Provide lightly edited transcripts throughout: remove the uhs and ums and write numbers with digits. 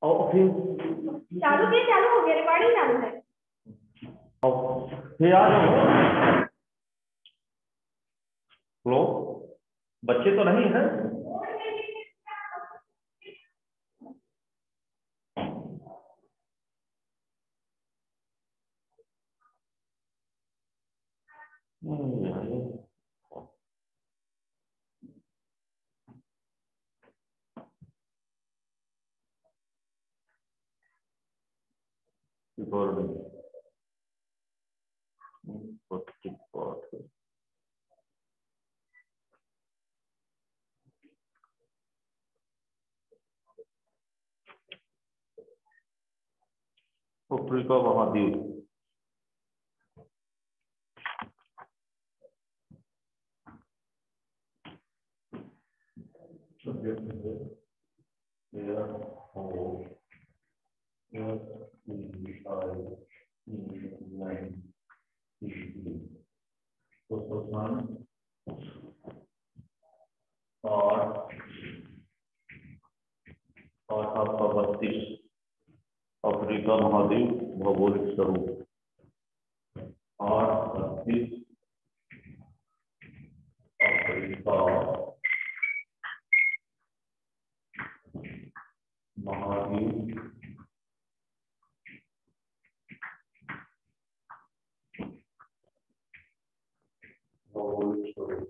और फिर चालू हो गया, रिकॉर्डिंग चालू है। फिर आ जाओ। लो, बच्चे तो नहीं है? अफ्रीका महाद्वीप, और आपका 32 अफ्रीका महाद्वीप भौगोलिक स्वरूप 8 अफ्रीका महाद्वीप भौगोलिक स्वरूप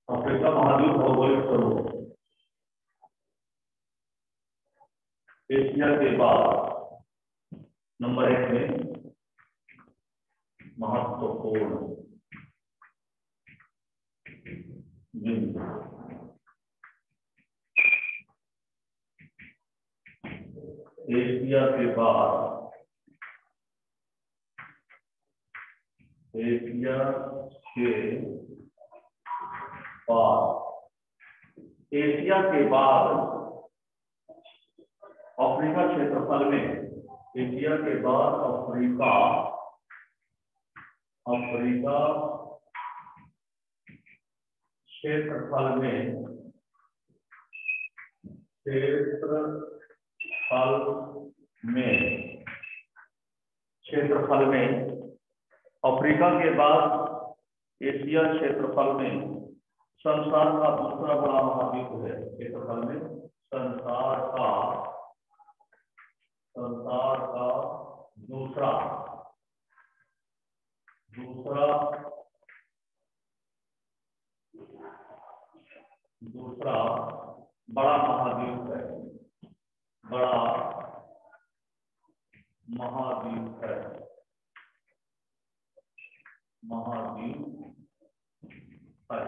अफ्रीका महाद्वीप भौगोलिक स्वरूप एशिया के बाद नंबर 1 में महत्वपूर्ण बिंदु। एशिया के बाद एशिया के बाद अफ्रीका क्षेत्रफल में, एशिया के बाद अफ्रीका क्षेत्रफल में अफ्रीका के बाद एशिया क्षेत्रफल में संसार का दूसरा बड़ा महाद्वीप है। क्षेत्रफल में संसार का दूसरा बड़ा महाद्वीप है।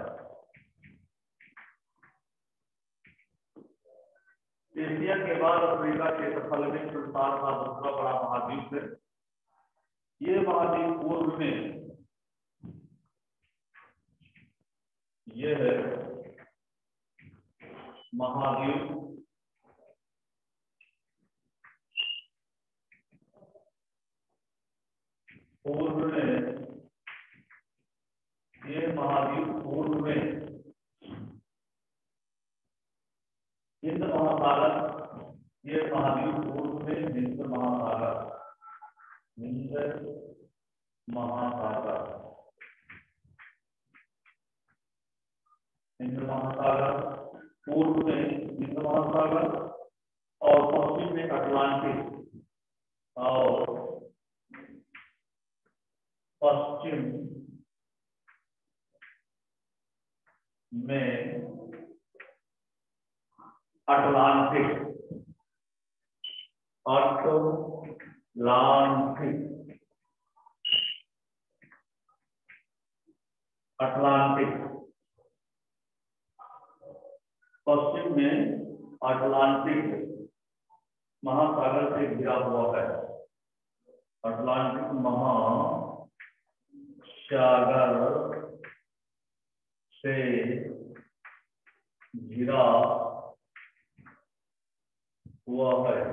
एशिया के बाद अफ्रीका क्षेत्रफल में संसार का दूसरा बड़ा महाद्वीप है। ये महाद्वीप पूर्व में यह महाद्वीप पूर्व में हिंद महासागर, ये महाद्वीप पूर्व में हिंद महासागर पूर्व में हिंद महासागर और पश्चिम में अटलांटिक और पश्चिम में अटलांटिक पश्चिम में अटलांटिक महासागर से घिरा हुआ है। अटलांटिक महासागर सागर से घिरा हुआ है।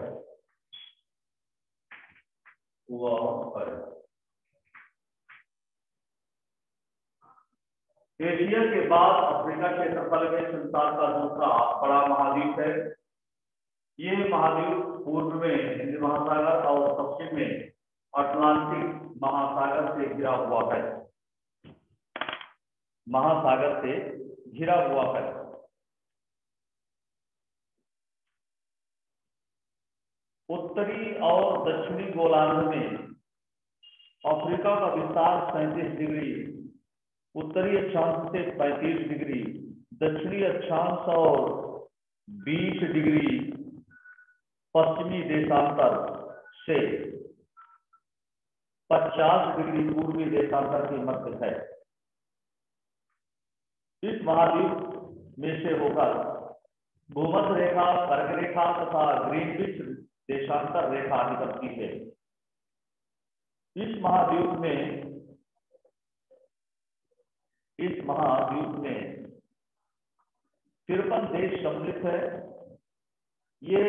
एशिया के बाद अफ्रीका क्षेत्रफल में संसार का दूसरा बड़ा महाद्वीप है। ये महाद्वीप पूर्व में हिंद महासागर और पश्चिम में अटलांटिक महासागर से घिरा हुआ है। महासागर से घिरा हुआ है। उत्तरी और दक्षिणी गोलार्ध में अफ्रीका का विस्तार 37 डिग्री, उत्तरी अक्षांश से 35 डिग्री, दक्षिणी अक्षांश और 20 डिग्री पश्चिमी देशांतर से 50 डिग्री पूर्वी देशांतर के मध्य है। इस महाद्वीप में से होकर भूमध्य रेखा, कर्क रेखा तथा ग्रीनविच देशांतर रेखा निकलती है। इस महाद्वीप में 53 देश सम्मिलित है। ये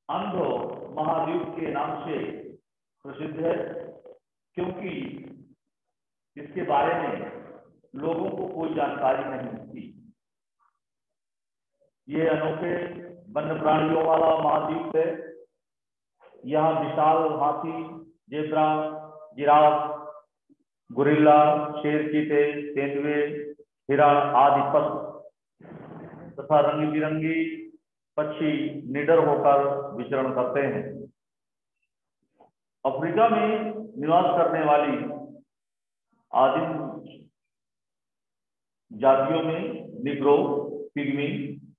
अंधो महाद्वीप के नाम से प्रसिद्ध है, क्योंकि इसके बारे में लोगों को कोई जानकारी नहीं थी। ये अनोखे वन्य प्राणियों वाला महाद्वीप है। यहाँ विशाल हाथी, जेब्रा, जिराफ, गोरिल्ला, शेर, चीते, तेंदुए, हिरण आदि पशु तथा रंग बिरंगी पक्षी निडर होकर विचरण करते हैं। अफ्रीका में निवास करने वाली आदिम जातियों में निग्रो, पिग्मी,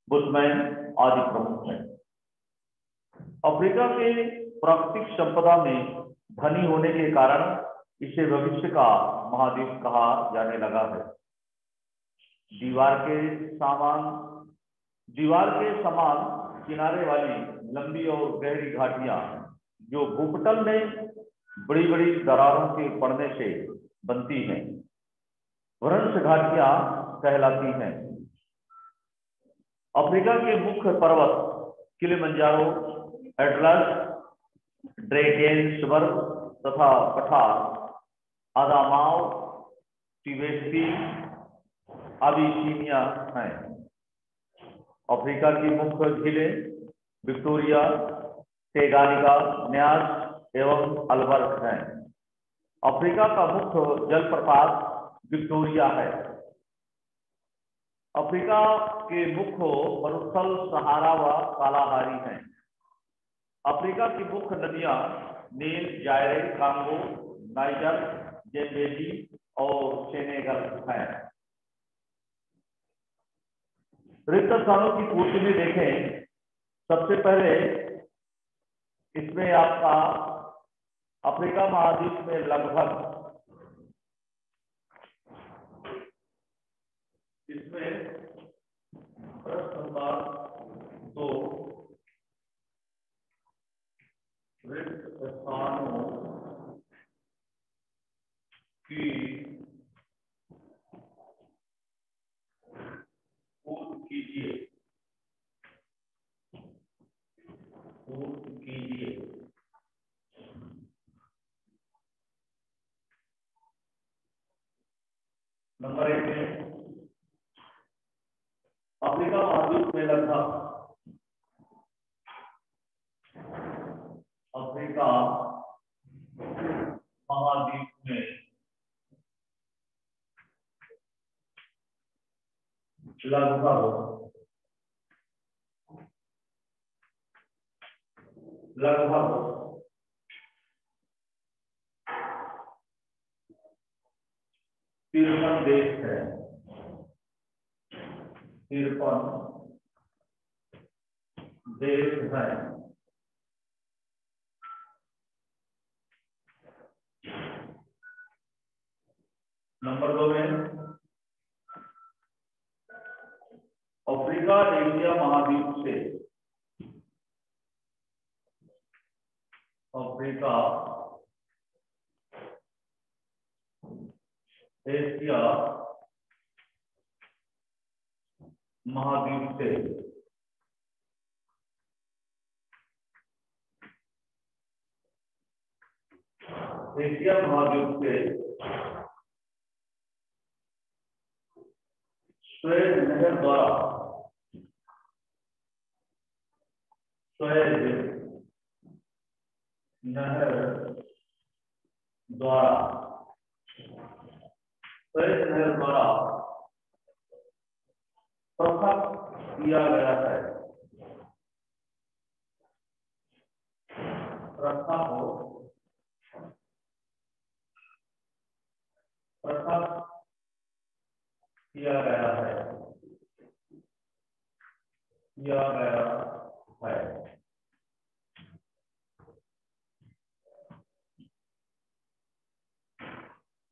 बुशमैन आदि प्रमुख हैं। अफ्रीका के प्राकृतिक संपदा में धनी होने के कारण इसे भविष्य का महाद्वीप कहा जाने लगा है। दीवार के समान किनारे वाली लंबी और गहरी घाटियां जो भूपटल में बड़ी बड़ी दरारों के पड़ने से बनती हैं, भ्रंश घाटियां कहलाती हैं। अफ्रीका के मुख्य पर्वत किलिमंजारो, एटलस, ड्रेकेनस्बर्ग तथा पठार, अदामाव, टिबेटी, अबिसीनिया हैं। अफ्रीका की मुख्य झीलें विक्टोरिया, टेगानिका, न्यास एवं अल्बर्ट हैं। अफ्रीका का मुख्य जलप्रपात विक्टोरिया है। अफ्रीका के मुख्य मरुस्थल सहारा व कालाहारी हैं। अफ्रीका की मुख्य नदियां नील, जायरे, कांगो, नाइजर, जेम्बेजी और सेनेगल हैं। रिक्त स्थानों की पूर्ति में देखें, सबसे पहले इसमें आपका अफ्रीका महाद्वीप में लगभग तो रिक्त स्थानों की पूर्ति कीजिए। नंबर 1 में अफ्रीका महाद्वीप में लगभग अफ्रीका महाद्वीप में लगभग 53 देश है। 53 देश है। नंबर 2 में अफ्रीका एशिया महाद्वीप से अफ्रीका एशिया महाद्वीप से एशिया महाद्वीप से सुएज नहर द्वारा सुएज नहर द्वारा पृथक किया गया है। पृथक किया गया है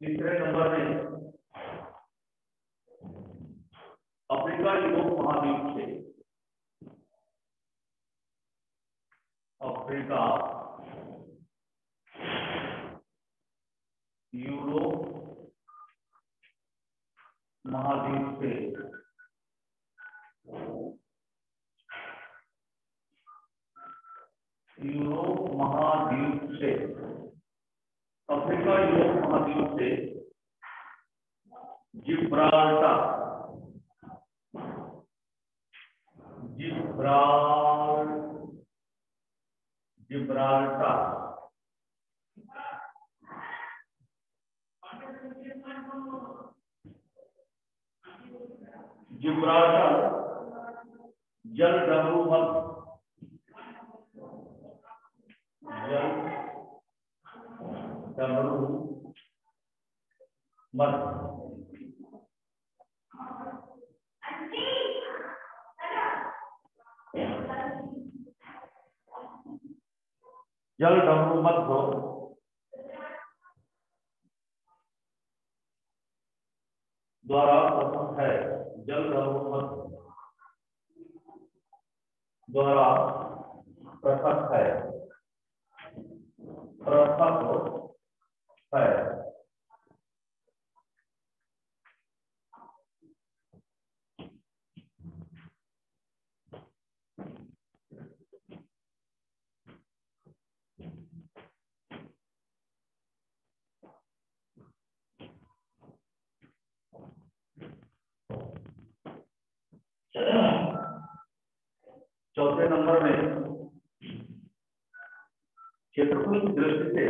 तीसरे नंबर में अफ्रीका यूरोप महाद्वीप से अफ्रीका यूरोप महाद्वीप से अफ्रीका यूरोप महाद्वीप से जिब्राल्टर जल डमरू मत जल डमरू मध्य द्वारा प्रथम है। जल डमरू मध्य द्वारा पृथक है। चौथे नंबर में क्षेत्रफल की दृष्टि से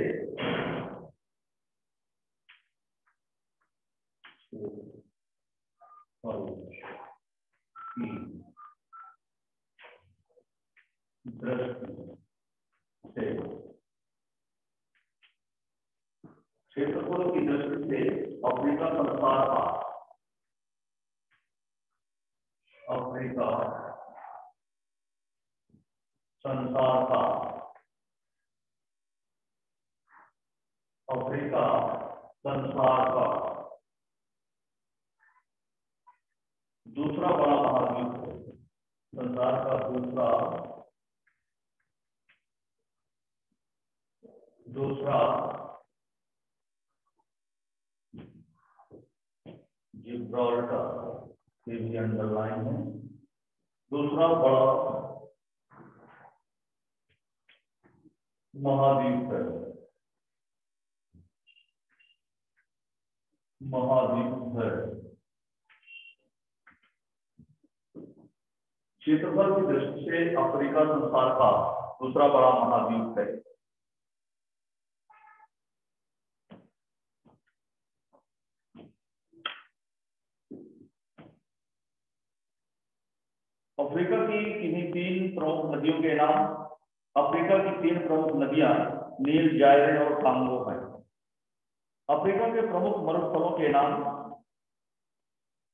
अफ्रीका संसार का दूसरा बड़ा महाद्वीप है। संसार का दूसरा जिब्राल्टर के भी अंडरलाइन है। दूसरा बड़ा महाद्वीप है। क्षेत्रफल की दृष्टि से अफ्रीका संसार का दूसरा बड़ा महाद्वीप है। अफ्रीका की किन्हीं तीन प्रमुख नदियों के नाम। अफ्रीका की तीन प्रमुख नदियां नील, जायरे और कांगो हैं। अफ्रीका के प्रमुख मरुस्थलों के नाम।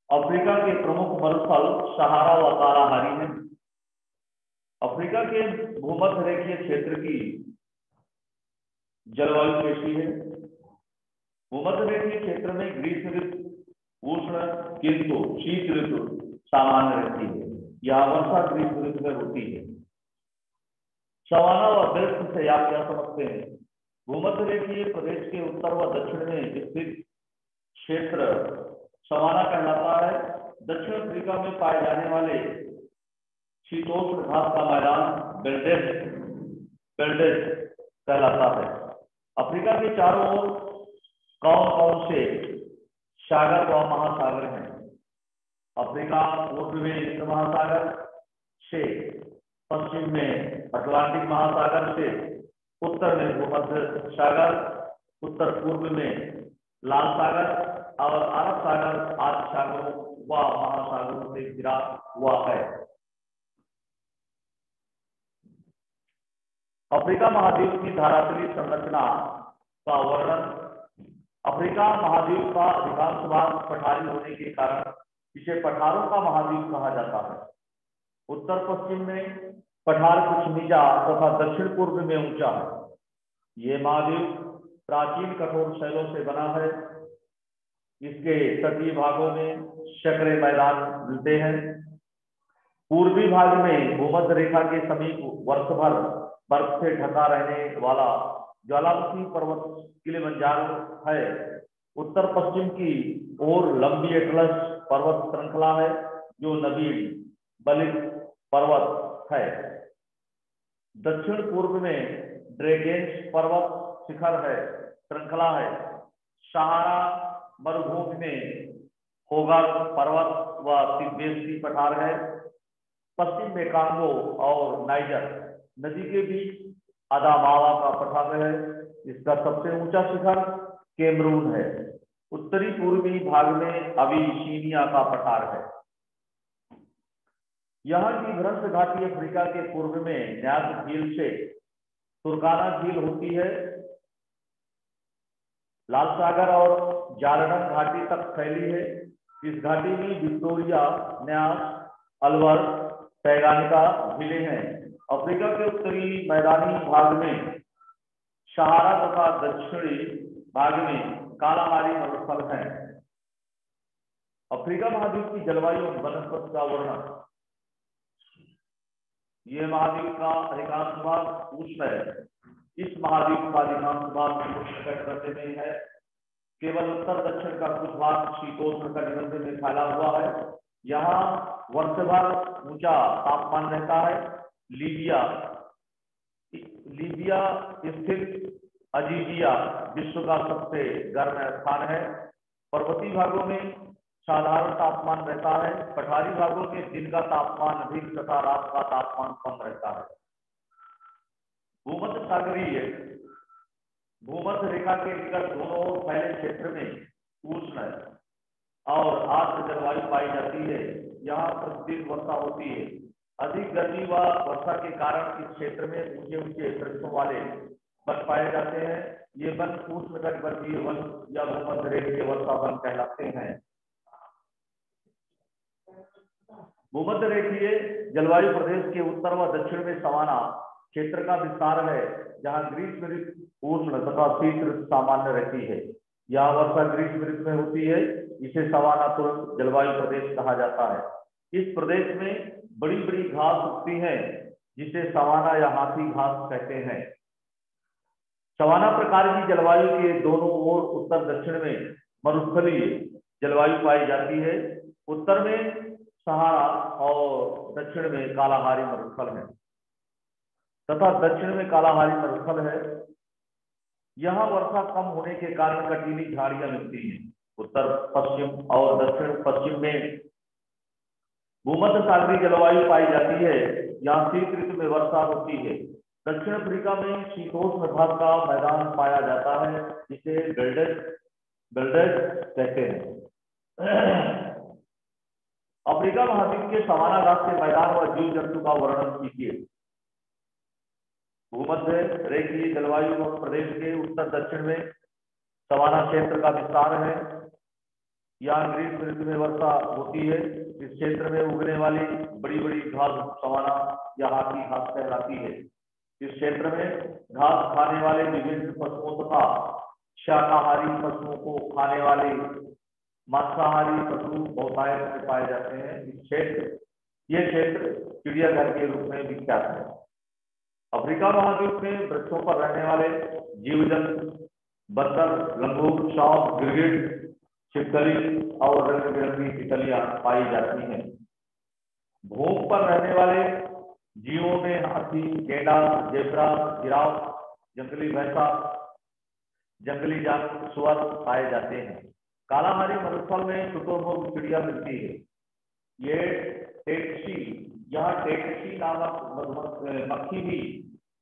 अफ्रीका के प्रमुख मरुस्थल सहारा व कालाहारी हैं। अफ्रीका के भूमध्य रेखीय क्षेत्र की जलवायु कैसी है? भूमध्य रेखीय क्षेत्र में ग्रीष्म ऋतु उष्ण किंतु शीत ऋतु सामान्य रहती है। यहाँ वर्षा ग्रीष्म ऋतु में होती है। सवाना व बेल्ट से आप क्या समझते हैं? भूमध्य रेखीय प्रदेश के उत्तर व दक्षिण में स्थित क्षेत्र सवाना कहलाता है। दक्षिण अफ्रीका में पाए जाने वाले शीतोष्ण घास का मैदान बेल्डेस कहलाता है। अफ्रीका के चारों ओर कौन कौन से सागर व महासागर हैं? अफ्रीका पूर्व में हिंद महासागर से, पश्चिम में अटलांटिक महासागर से, उत्तर में भूमध्य सागर, उत्तर पूर्व में लाल सागर और अरब सागर आदि सागरों व महासागरों से घिरा हुआ है। अफ्रीका महाद्वीप की धरातलीय संरचना का वर्णन। अफ्रीका महाद्वीप का अधिकांश भाग पठारी होने के कारण इसे पठारों का महाद्वीप कहा जाता है। उत्तर पश्चिम में पठार कुछ नीचा तथा दक्षिण पूर्व में ऊंचा है। ये महाद्वीप प्राचीन कठोर शैलों से बना है। इसके तटीय भागों में संकरे मैदान मिलते हैं। पूर्वी भाग में भूमध्य रेखा के समीप वर्ष भर बर्फ से ढका रहने वाला ज्वालामुखी पर्वत किलिमंजारो है। उत्तर पश्चिम की ओर लंबी एटलस पर्वत श्रृंखला है जो नबील बलित पर्वत है। दक्षिण पूर्व में ड्रैगेंस पर्वत शिखर है श्रृंखला है। सहारा मरुभूमि में होगर पर्वत व तिब्बती पठार है। पश्चिम में कांगो और नाइजर नदी के बीच अदामावा का पठार है। इसका सबसे ऊंचा शिखर कैमरून है। उत्तरी पूर्वी भाग में अबिसीनिया का पठार है। यहाँ की भ्रंश घाटी अफ्रीका के पूर्व में न्यास झील से तुर्काना झील होती है। लाल सागर और जालडन घाटी तक फैली है। इस घाटी में विक्टोरिया, न्यास, अलवर, टैंगानिका झीलें हैं। अफ्रीका के उत्तरी मैदानी भाग में सहारा तथा दक्षिणी भाग में कालाहारी मरुस्थल है। अफ्रीका महाद्वीप की जलवायु वनस्पति का वर्णन। ये महाद्वीप का अधिकांश भाग उष्ण है। इस महाद्वीप का अधिकांश भाग उष्णकटिबंध में है। केवल उत्तर दक्षिण का कुछ भाग शीतोष्ण कटिबंध में फैला हुआ है। यहाँ वर्ष भर ऊंचा तापमान रहता है। लीबिया स्थित अजीजिया विश्व का सबसे गर्म स्थान है। पर्वतीय भागों में साधारण तापमान रहता है। पठारी भागों में दिन का तापमान अधिक तथा रात का तापमान कम रहता है। भूमध्य सागरीय भूमध्य रेखा के निकट दोनों ओर फैले क्षेत्र में उष्ण और आर्द्र जलवायु पाई जाती है। यहाँ प्रतिदिन वर्षा होती है। अधिक गर्मी व वर्षा के कारण इस क्षेत्र में ऊंचे ऊंचे वृक्षों वाले वन पाए जाते हैं। ये वन उष्णकटिबंधीय वन या भूमध्य रेखीय वर्षा वन कहलाते हैं। भूमध्य रेखीय जलवायु प्रदेश के उत्तर व दक्षिण में सवाना क्षेत्र का विस्तार है, जहाँ ग्रीष्म ऋतु उष्ण तथा शीत ऋतु सामान्य रहती है। यहाँ वर्षा ग्रीष्म ऋतु में होती है। इसे सवाना तुल्य जलवायु प्रदेश कहा जाता है। इस प्रदेश में बड़ी बड़ी घास उगती है जिसे सवाना या हाथी घास कहते हैं। सवाना प्रकार की जलवायु के दोनों ओर उत्तर दक्षिण में मरुस्थलीय जलवायु पाई जाती है। उत्तर में सहारा और दक्षिण में कालाहारी मरुस्थल है तथा दक्षिण में कालाहारी मरुस्थल है। यहाँ वर्षा कम होने के कारण कटीली झाड़ियां मिलती हैं। उत्तर पश्चिम और दक्षिण पश्चिम में भूमध्य सागरीय जलवायु पाई जाती है। यहाँ शीत ऋतु में वर्षा होती है। दक्षिण अफ्रीका में शीतोष्ण घास का मैदान पाया जाता है जिसे बेल्डेस कहते हैं। अफ्रीका महाद्वीप के सवाना घास के मैदान व जीव जंतु का वर्णन कीजिए। भूमध्य रेखीय जलवायु प्रदेश के उत्तर दक्षिण में सवाना क्षेत्र का विस्तार है। यहाँ ग्रीष्म ऋतु में वर्षा होती है। इस क्षेत्र में उगने वाली बड़ी बड़ी घास सवाना या हाथी घास कहलाती है। इस क्षेत्र में घास खाने वाले विभिन्न पशुओं तथा शाकाहारी पशुओं को खाने वाले मांसाहारी पशु बहुतायत में पाए जाते हैं। ये क्षेत्र चिड़ियाघर के रूप में विख्यात है। अफ्रीका महाद्वीप में वृक्षों पर रहने वाले जीव जंतु बंदर, लंगूर, सांप, गिरगिट छिपकली और रंग बिरंगी तितलियां पाई जाती हैं। भूख पर रहने वाले जीवों में हाथी, गेंडा, जेब्रा, जिराफ, जंगली भैंसा, जंगली जानवर, सुअर पाए जाते हैं। कालाहारी मरुस्थल में शुतुरमुर्ग चिड़िया मिलती है। ये टेक्सी यहाँ टेक्सी नामक मक्खी भी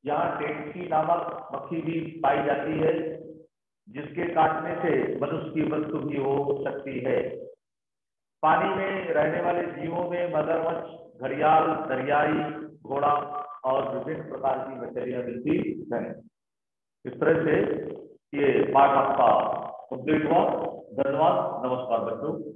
यहाँ टेक्सी नामक मक्खी भी पाई जाती है, जिसके काटने से मनुष्य की मृत्यु भी हो सकती है। पानी में रहने वाले जीवों में मगरमच्छ, घड़ियाल, दरियाई घोड़ा और विभिन्न प्रकार की मछलियां मिलती हैं। इस तरह से ये पाठ आपका कंप्लीट हुआ। धन्यवाद, नमस्कार बच्चों।